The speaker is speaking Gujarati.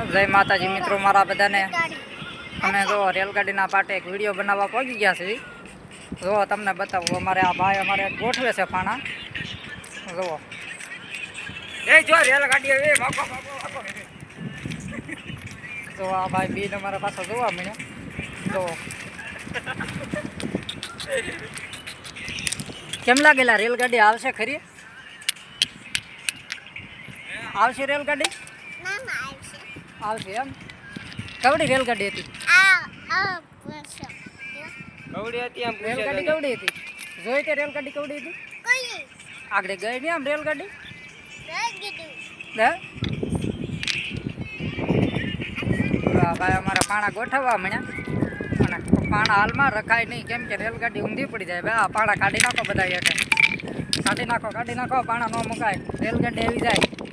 જય માતાજી મિત્રો મારા બધાને અમે જો રેલગાડીના પાટે એક વિડીયો બનાવવા પહોંચી ગયા છે। જો તમને બતાવું અમારે આ ભાઈ અમારે ગોઠવે છે પાણા જુઓ એ જો રેલગાડી હવે જો આ ભાઈ બીન અમારા પાછો જોવા મળ્યા જો કેમ લાગેલા રેલગાડી આવશે ખરી આવશે રેલગાડી આવશે એમ કવડી રેલગાડી હતી રેલગાડી કવડી હતી જોઈ તે રેલગાડી કવડી હતી આગળ ગઈ ને આમ રેલગાડી ભાઈ અમારા પાણા ગોઠવવા મળ્યા અને પાણા હાલમાં રખાય નહીં કેમ કે રેલગાડી ઊંધી પડી જાય ભાઈ આ પાણા કાઢી નાખો બધા કાઢી નાખો પાણા ન મુકાય રેલગાડી આવી જાય।